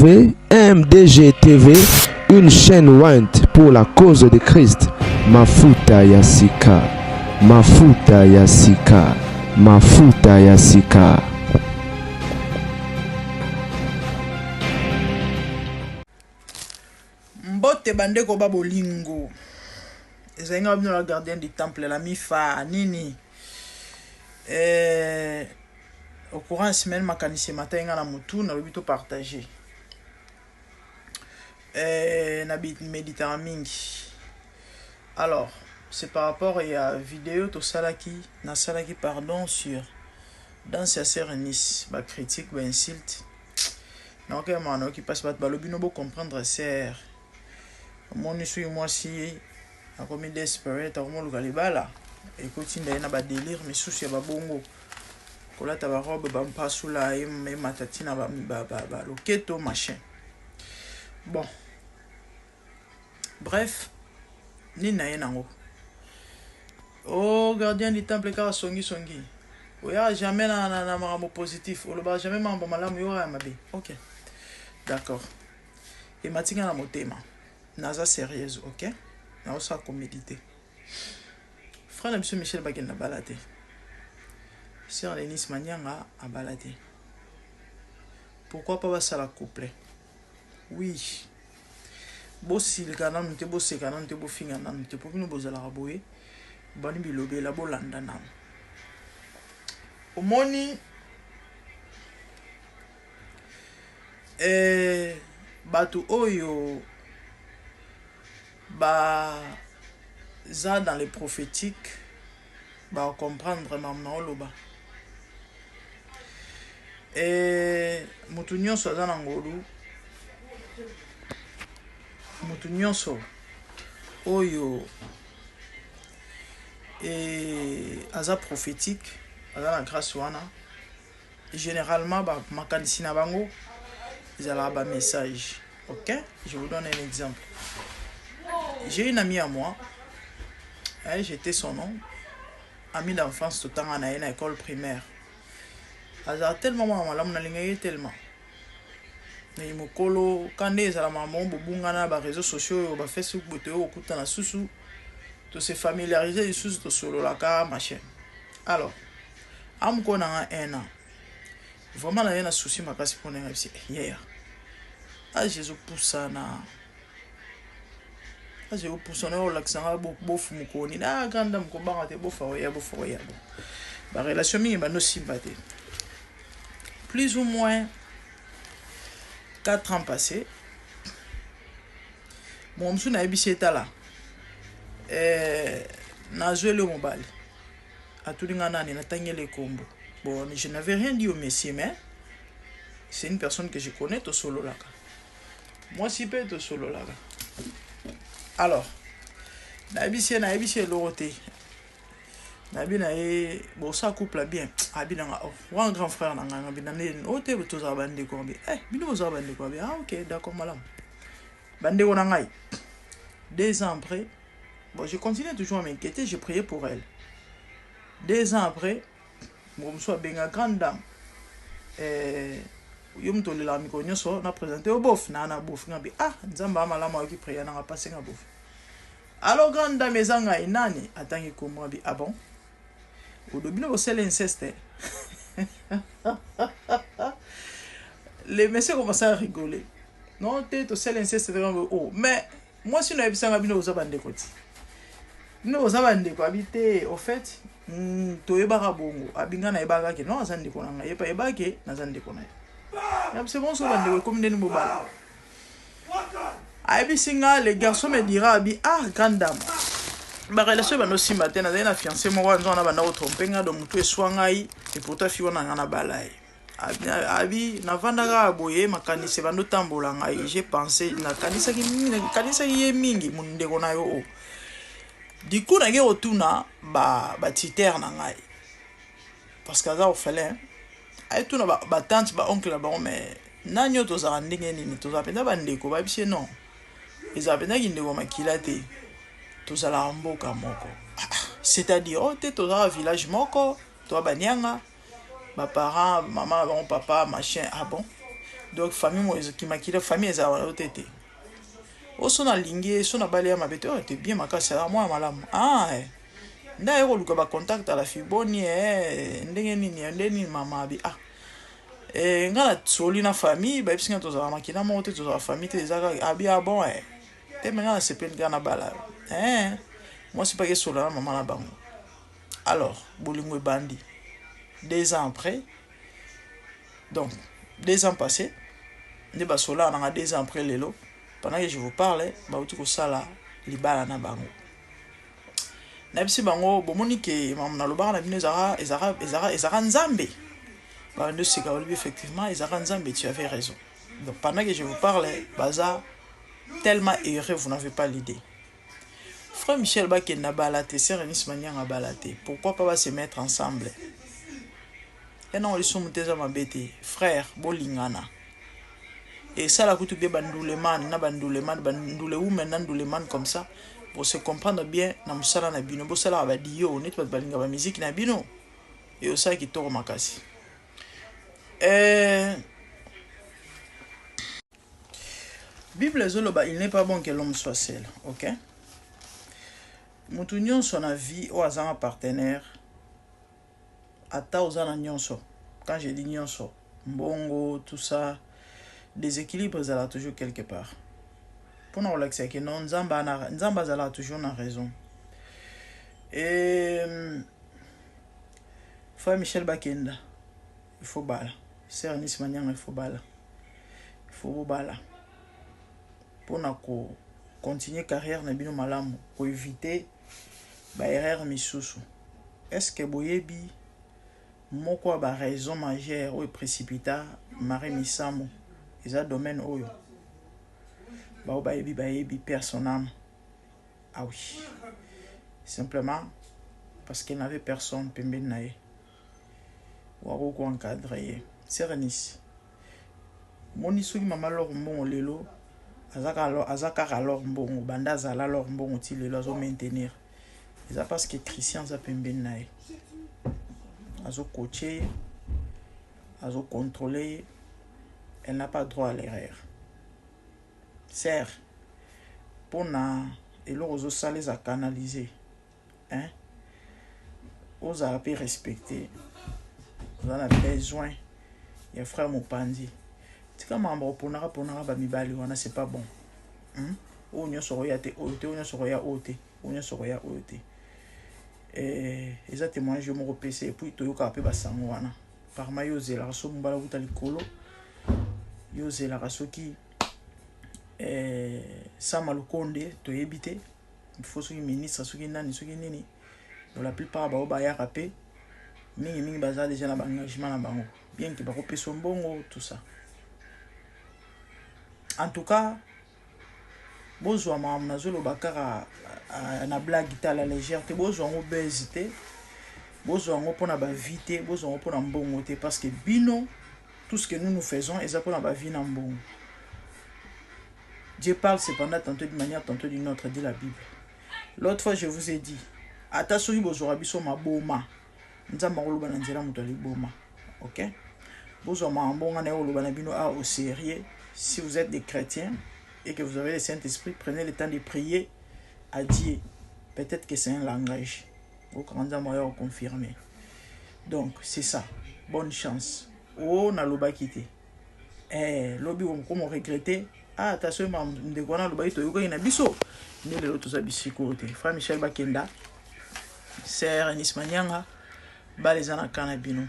MDG TV, une chaîne Wint pour la cause de Christ. Mafuta Yasika, Mafuta Yasika, Mafuta Yasika. Mbote bandeko babolingo. Ezenga bino la gardien du temple la mifa nini. Au courant de semaine makanisi matin na mutu na lobito partager. Na bit Méditerranée. Alors, c'est par rapport à la vidéo to salaki na salaki pardon sur dans sa sœur Nice, ba critique ba insulte. Donc man qui passe pas balobino bo comprendre sœur. Mon suis moi si a commis desperate au monde galibala et continue na ba délire mais souci ba bongo. Kola ta ba robe ba mpasula et matatina ba loketo machin. Bon. Bref, ni na yenango. Oh gardien du temple car songi. Oya jamais na maramo positif, o ba jamais mambo malamu yo ya mabe. OK. D'accord. Et matinga na motema. Naza sérieuse, OK? Na osa ko méditer. Frère monsieur Michel Bagen na balade. Sœur Denis Manyanga a balade. Pourquoi pas ça la couple? Oui. Bosi le canal n'était beau c'est canal n'était beau finga n'était pas venu boza la raboye. Bani bilobe la bolanda nam. Omoni batu oyo ba za dans les prophétiques ba comprendre mamna oloba mutu nyonso aza na ngolu mutu nyonso oyo aza prophétique aza na grâce wana généralement ba makanisi na bango izala ba message. OK, je vous donne un exemple. J'ai une amie à moi, j'étais son nom, amie d'enfance tout le temps à une école primaire. Elle a tellement mal, tellement. Mais il m'a colo, quand il y a la maman, bobungana, les réseaux sociaux, Facebook, botéo, kutana susu, to se familiariser les sous, to solo la car, machin. Alors, am ko na un an. Vraiment, il y a un souci, ma casse pour hier. Ah, Jésus pousse ça na. Je vous pousse en l'accent à bof mukoni. Ah, grande dame, qu'on va rater bof, bof. La relation mine est nos sympathies. Plus ou moins 4 ans passés, mon monsieur n'a pas été là. N'a joué le mobile. À tout le monde, il a tagné les combos. Bon, je n'avais rien dit au monsieur, mais c'est une personne que je connais, au solo là. Moi, si peut être au solo là. Alors, Nabisi l'oroté. Nabi na bon ça couple bien. Abi na un grand frère na nga bina ne ote to za bande ko bi. Bino za bande ko bi. Ah OK, d'accord madame. Bande ko na ngai. 2 ans après, bon je continuais toujours à m'inquiéter, je priais pour elle. 2 ans après, mon soit benga grande dame. Yum to le la mi ko nyoso na présenter au bof na bof ngabi. Ah, nzamba malama ki prier na passer nga bof. Alors grande dame ezanga inani atangi ko moi bi ah bon. Au début au seul inceste. Les messieurs commencent à rigoler. Non, t'es au seul inceste oh mais moi si nous ebisanga bino ozabande koti. Bino ozabande ko habiter au fait to yebaka bongo abinga na yebaka ke non azande ko nanga yepa yebake na zande ko na. C'est bon so bande comme ndeni mobala. Abi singa les garçons me dira abi ah grande dame. Ma relation ba no simba tena na fiancé mo wa nzona banda ko tromper nga do mutu eswangai et pourtant fi wana nga na balai. Abi na vanda ga boye makanise bando tambola ngai j'ai pensé na kanisa ki mingi munde ko na yo. Du coup na ge otuna ba titer na ngai. Parce que ça au fallait ay tuna ba tante ba oncle ba mais nanyo to za ndenge nini to za penda bandeko ba bise non. Ezapenda ki ndeko makila te. Tous à la mboka moko. C'est-à-dire, oh, t'es dans un village moko, toi banyanga, ma parents, maman, bon, papa, machin, ah bon. donc famille moi qui m'a quitté famille eza wana tete o sona lingi sona bale ya mabete o te bien makasi à moi malamu nda yeko luka ba contact à la fiboni ndenge nini mama bi ngana tsoli na famille ba bisinga tozala makina mo te tozala famille te ezaka abi bon te menga na sepeli ngana bala moi c'est pas que solo na maman na bango alors bolingo bandi 2 ans après donc 2 ans passés nde basola na 2 ans après lelo pendant que je vous parle bauti kosala libala na bango na bisi bango bomoni ke na lobaka na bino ezaka nzambe bande sika olibi effectivement ezaka nzambe tu avais raison donc pendant que je vous parle baza tellement heureux vous n'avez pas l'idée frère Michel Bakenda balate sœur Eunice Manyanga balate pourquoi pas se mettre ensemble et non ils sont muteza mabete frère bolingana et ça la kutu be banduleman na banduleman bandule women na banduleman comme ça pour se comprendre bien na musala na bino bo sala ba dio net ba balinga ba musique na bino et au ça qui toro makasi Bible zoloba il n'est pas bon que l'homme soit seul, OK? Mutu nyonso na vie o azanga partenaire ata ozana nyonso. Quand je dis nyonso, mbongo, tout ça, déséquilibre zala toujours quelque part. Pour nous relaxer que non nzamba zala toujours na raison. Et frère Michel Bakenda, il faut bala. Sœur Eunice Manyanga, il faut bala. Il faut bala. Pour na ko continuer carrière na bino malamu pour éviter ba erreur misusu. Est-ce que boyebi moko ba raison majeure ou précipita Marie Misamo eza domaine oyo ba yebi personnel. Ah oui. Simplement parce qu'il n'avait personne pembeni na ye. Wako ko encadrer. Serenis. Moni soki mama lor mbongo lelo azaka alors mbongo banda zala alors mbongo ti lelo azo maintenir. C'est parce que Christian za pembeni na ye. Azo coacher, azo contrôler, elle n'a pas droit à l'erreur. Sœur, pour na elo ozo sala za canaliser. Oza a pu respecter. Vous en avez besoin. Il y a frère Mopandi. C'est comme un bon ponara ba mibali wana c'est pas bon. Onyo soroya te ote, onyo soroya ote, onyo soroya ote. Eza témoignage yo moko PC et puis toyoka pe basango wana. Par mayo zela raso mbala buta likolo. Yo zela raso ki Sama Lukonde toyebite. Il faut soki ministre soki nani soki nini. Dans la plupart ba obaya rapé. Mingi baza déjà na engagement na bango. Bien que ba kopé son bongo tout ça. En tout cas, bozwa mam nazolo bakara na blague ta la légèreté bozwa ngo bezité. Bozwa ngo pona ba vite, bozwa ngo pona mbongo te parce que bino tout ce que nous faisons est pona ba vie na mbongo. Dieu parle cependant tantôt d'une manière tantôt d'une autre dit la Bible. L'autre fois je vous ai dit attention bozwa biso maboma. Nzamba koloba na nzela muto ali boma. OK? Bozwa mambonga na koloba na bino au sérieux. Si vous êtes des chrétiens et que vous avez le Saint-Esprit, prenez le temps de prier à Dieu. Peut-être que c'est un langage. Vous pouvez confirmer. Donc, c'est ça. Bonne chance. Oh, na loba kité. Lobi comme on regrettait. Attention, de quoi na loba ito na biso. Ne le loto sa bisiko te. Frère Michel Bakenda. Sœur Eunice Manyanga. Balezana kana bino.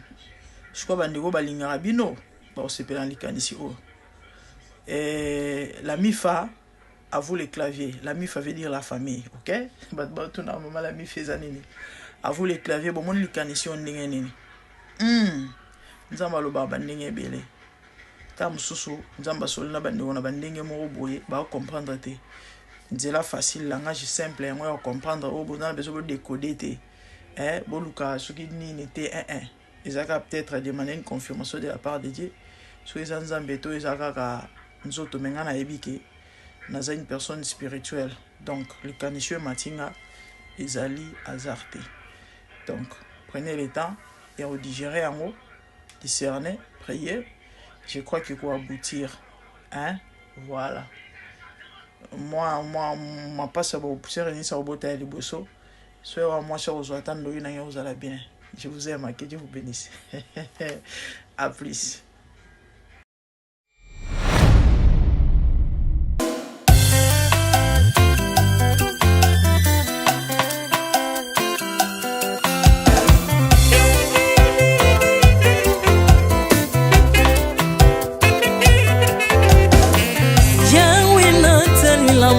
Je crois bandeko balingara bino. Ba sepela likanisi o. La MIFA avoue les claviers. La MIFA veut dire la famille, ok? La MIFA avoue les claviers. Bon, mon likanisi ndenge nini. Nzamba lo baba ndenge bele. Ta mususu nzamba solina bandeko na bandenge moko boye ba comprendre te. Nzela facile langage simple ngo ya comprendre o bon na besoin de décoder te. Boluka soki nini te ezaka peut-être demander une confirmation de la part de Dieu. Soki nzambe to ezaka ka nzoto menga na yebike naza une personne spirituelle. Donc le canisieux matinga ezali azarté. Donc prenez le temps et redigérer en haut, discerner, prier je crois qu'il faut aboutir. Hein? Voilà. Moi, passe à vous pousser, ça au beau taille de bosso. Soit moi, sur vous attendre, vous allez bien. Je vous aime, que Dieu vous bénisse. À plus.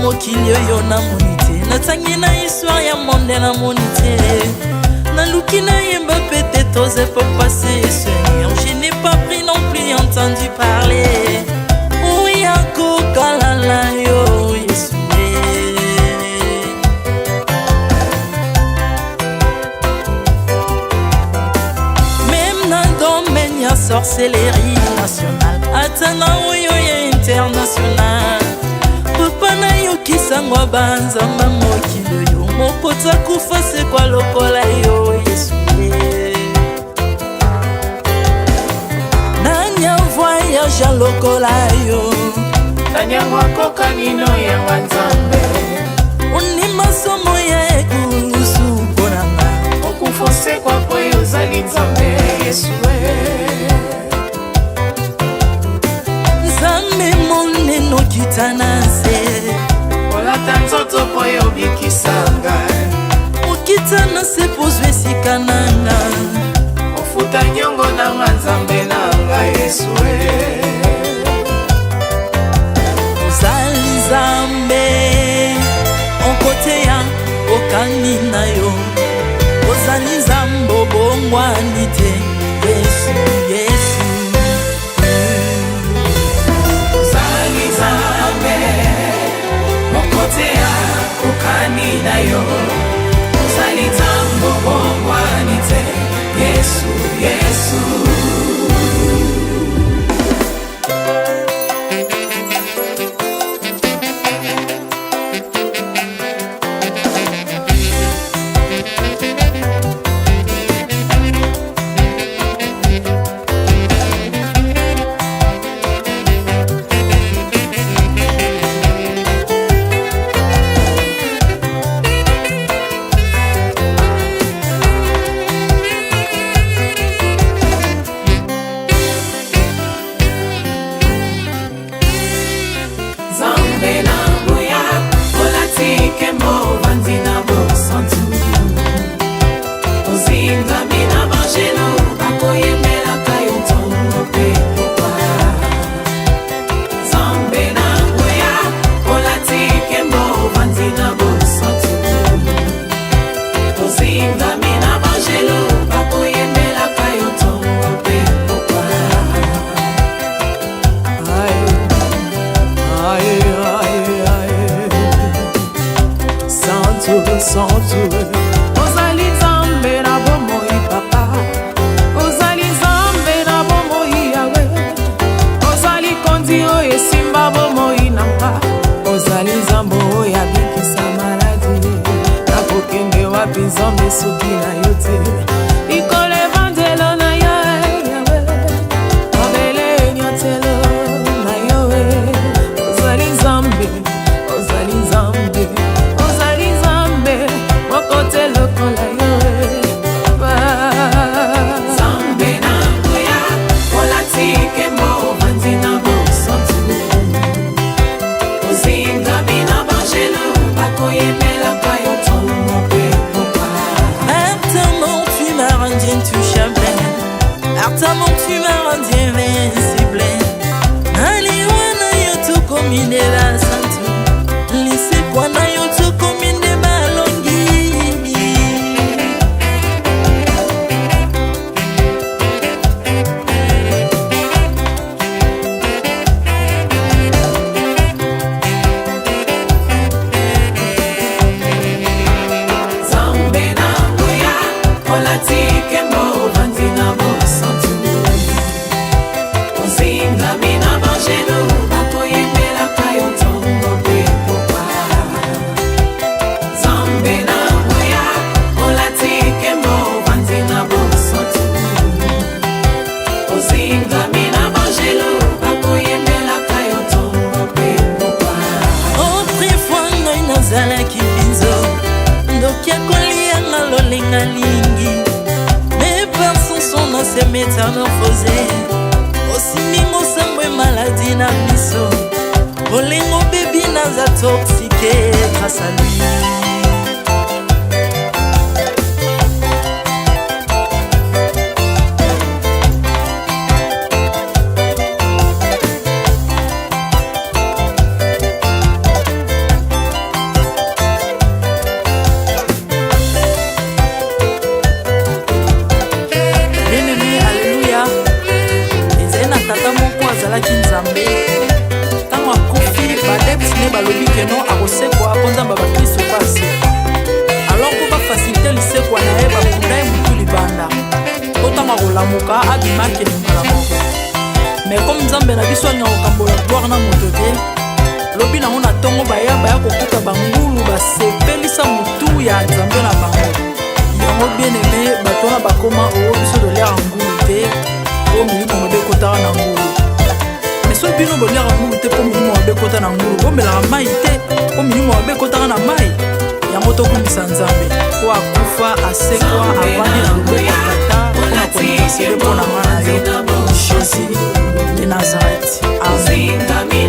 mokili oyo namoni te natangi na histoire ya monde namoni te naluki nayemba pete toze pour passer Seigneur je n'ai pas pris non plus entendu parler oui akokalala yo Yesu même na domaine ya sorcellerie nationale atana oyo ya international papa na yo kisangwa banzamba mokili yo mopota kufa se kwa lokola yo Yesu nanya voyage lokola yo nanya wakoka nino ya wanzambe uni masomo ya ekulusu konanga okufose kwa poyo zali nzambe Yesu nzambe moneno kitana se olata nzoto poyo bikisanga okitana se pozwe sikananga ofuta nyongo na nzambe nanga Yesu ozali nzambe onkote ya okani na yo ozali nzambe obongwani te Yesu Yesu ozali nzambe onkote ya okani na yo ozali nzambe obongwani te Yesu Yesu ozali nzambe na bomoi papa ozali nzambe na bomoi yawe ozali konzi oyo esimba bomoi nanga ozali nzambe oyo abikisa maladi nakokende wapi nzambe soki na yo te likolo evanzelo na yo yawe mabele nyotelo na yo ozali nzambe ozali nzambe kote lokola yo zambe na ngoya olatike mo vanzina bosantu ozinga bina bangelo bakoyemela kayo tomo pe papa Artamon tu m'as rendu intouchable Artamon tu m'as rendu invincible Aliwana yoto komine la santu Lise kwa na yoto komine balongi Ozinga mina bangelo bakoyemela kayo lingi. Mais par son son on s'est métamorphosé. Aussi mimo sambwe maladie na miso. Olengo baby naza toxiqué grâce à lui. Balobi que non akosekwa akonzamba bakristo pase alors ko bafacilite lisekwa na ye bakunda ye mutu libanda otanga kolamuka abimaki lingala moko mais comme nzambe na biso anya kokambola gloire na moto te lobi nango na ntongo baya kokuta bangulu basepelisa mutu ya nzambe na bango yango bien aimé bato na bakoma oyo biso dolera ngulu te oyo milimo mobe kotaka na ngulu. So bino bolera ngulu te po milimo wabe kota na ngulu bomelaka mai te po milimo wabe kotaka na mai yango tokumbisa nzambe po akufa asekwa avandi na loboko ya tata mpona kointercede mpo na nga na yo Jésus de Nazareth. Amen.